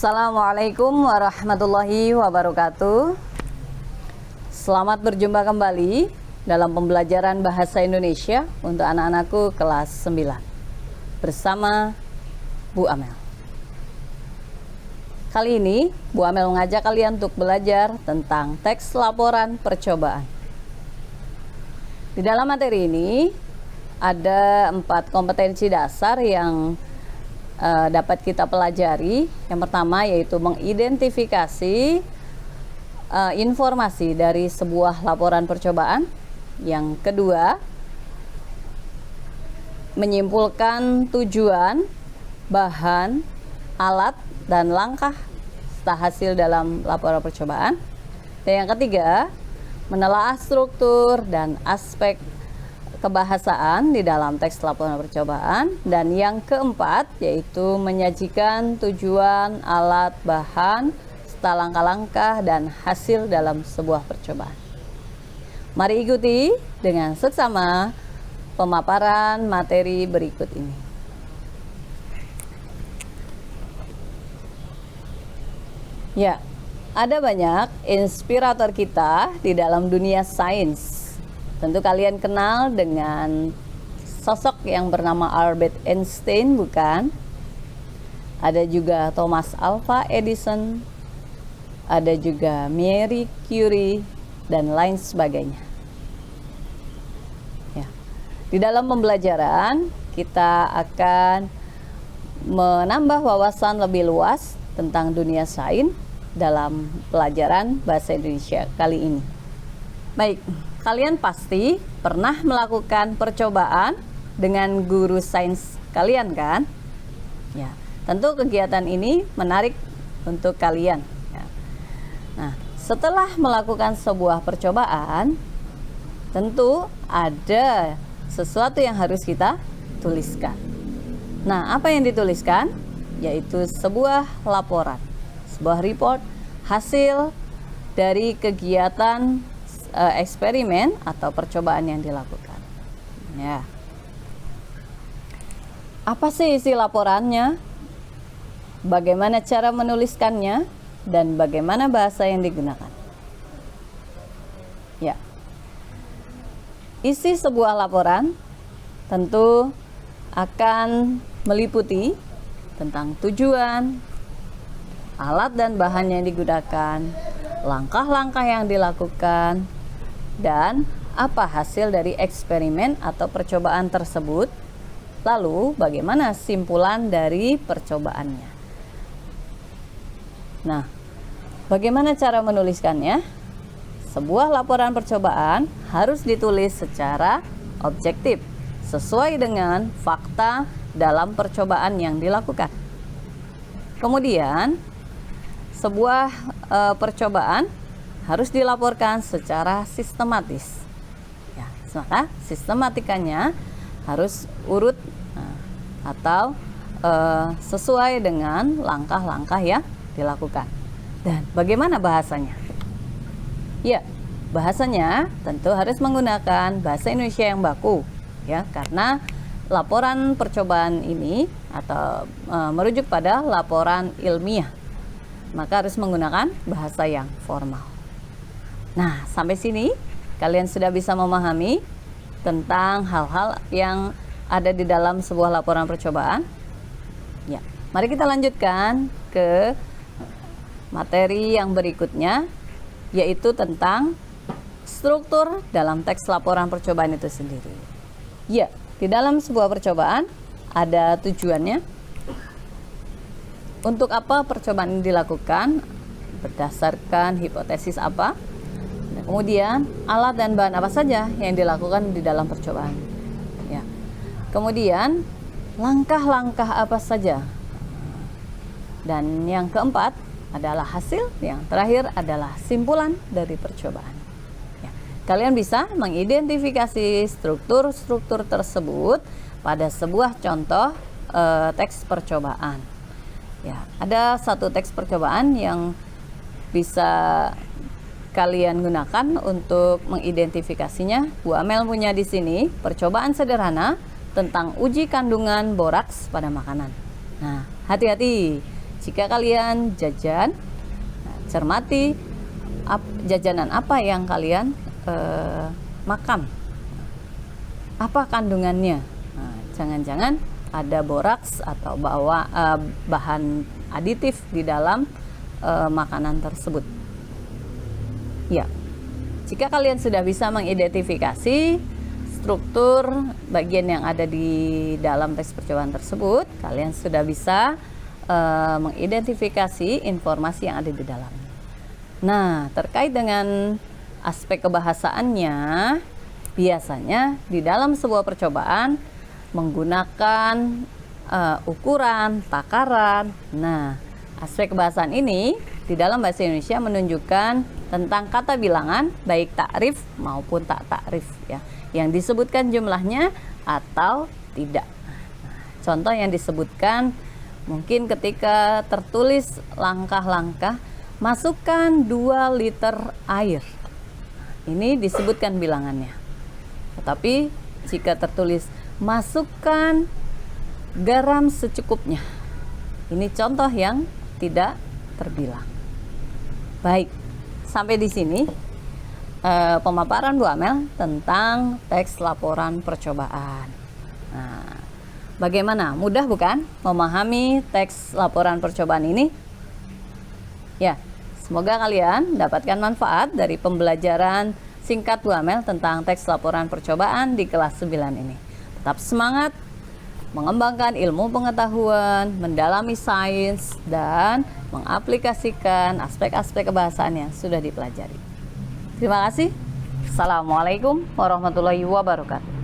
Assalamualaikum warahmatullahi wabarakatuh. Selamat berjumpa kembali dalam pembelajaran Bahasa Indonesia untuk anak-anakku kelas 9 bersama Bu Amel. Kali ini Bu Amel mengajak kalian untuk belajar tentang teks laporan percobaan. Di dalam materi ini ada 4 kompetensi dasar yang dapat kita pelajari. Yang pertama yaitu mengidentifikasi informasi dari sebuah laporan percobaan. Yang kedua, menyimpulkan tujuan, bahan, alat, dan langkah serta hasil dalam laporan percobaan. Dan yang ketiga, menelaah struktur dan aspek kebahasaan di dalam teks laporan percobaan. Dan yang keempat yaitu menyajikan tujuan, alat, bahan, serta langkah-langkah dan hasil dalam sebuah percobaan. Mari ikuti dengan seksama pemaparan materi berikut ini. Ya, ada banyak inspirator kita di dalam dunia sains. Tentu kalian kenal dengan sosok yang bernama Albert Einstein, bukan? Ada juga Thomas Alva Edison, ada juga Marie Curie, dan lain sebagainya. Ya. Di dalam pembelajaran, kita akan menambah wawasan lebih luas tentang dunia sains dalam pelajaran Bahasa Indonesia kali ini. Baik. Kalian pasti pernah melakukan percobaan dengan guru sains kalian, kan? Ya, tentu kegiatan ini menarik untuk kalian. Ya. Nah, setelah melakukan sebuah percobaan, tentu ada sesuatu yang harus kita tuliskan. Nah, apa yang dituliskan? Yaitu sebuah laporan, sebuah report hasil dari kegiatan eksperimen atau percobaan yang dilakukan. Ya. Apa sih isi laporannya? Bagaimana cara menuliskannya? Dan bagaimana bahasa yang digunakan? Ya. Isi sebuah laporan tentu akan meliputi tentang tujuan, alat dan bahan yang digunakan, langkah-langkah yang dilakukan, dan apa hasil dari eksperimen atau percobaan tersebut, lalu bagaimana simpulan dari percobaannya. Nah, bagaimana cara menuliskannya? Sebuah laporan percobaan harus ditulis secara objektif, sesuai dengan fakta dalam percobaan yang dilakukan. Kemudian, sebuah percobaan harus dilaporkan secara sistematis. Ya, maka sistematikanya harus urut atau sesuai dengan langkah-langkah yang dilakukan. Dan bagaimana bahasanya? Ya, bahasanya tentu harus menggunakan bahasa Indonesia yang baku, ya, karena laporan percobaan ini atau merujuk pada laporan ilmiah, maka harus menggunakan bahasa yang formal. Nah, sampai sini kalian sudah bisa memahami tentang hal-hal yang ada di dalam sebuah laporan percobaan. Ya, mari kita lanjutkan ke materi yang berikutnya, yaitu tentang struktur dalam teks laporan percobaan itu sendiri. Ya, di dalam sebuah percobaan ada tujuannya. Untuk apa percobaan ini dilakukan? Berdasarkan hipotesis apa? Kemudian alat dan bahan apa saja yang dilakukan di dalam percobaan. Ya. Kemudian langkah-langkah apa saja. Dan yang keempat adalah hasil. Yang terakhir adalah simpulan dari percobaan. Ya. Kalian bisa mengidentifikasi struktur-struktur tersebut pada sebuah contoh teks percobaan. Ya, ada satu teks percobaan yang bisa kalian gunakan untuk mengidentifikasinya. Bu Amel punya di sini percobaan sederhana tentang uji kandungan boraks pada makanan. Nah, hati-hati. jika kalian jajan, cermati jajanan apa yang kalian makan, apa kandungannya. Jangan-jangan ada boraks atau bahan aditif di dalam makanan tersebut. Ya, jika kalian sudah bisa mengidentifikasi struktur bagian yang ada di dalam teks percobaan tersebut, kalian sudah bisa mengidentifikasi informasi yang ada di dalamnya. Nah, terkait dengan aspek kebahasaannya, biasanya di dalam sebuah percobaan menggunakan ukuran, takaran. Nah, aspek kebahasaan ini di dalam bahasa Indonesia menunjukkan tentang kata bilangan, baik takrif maupun tak takrif, ya, yang disebutkan jumlahnya atau tidak. Contoh yang disebutkan mungkin ketika tertulis langkah-langkah, masukkan 2 liter air. Ini disebutkan bilangannya. Tetapi jika tertulis masukkan garam secukupnya, ini contoh yang tidak terbilang. Baik, sampai di sini pemaparan Bu Amel tentang teks laporan percobaan. Nah, bagaimana? Mudah bukan memahami teks laporan percobaan ini? Ya, semoga kalian dapatkan manfaat dari pembelajaran singkat Bu Amel tentang teks laporan percobaan di kelas 9 ini. Tetap semangat mengembangkan ilmu pengetahuan, mendalami sains, dan mengaplikasikan aspek-aspek kebahasaan yang sudah dipelajari. Terima kasih. Assalamualaikum warahmatullahi wabarakatuh.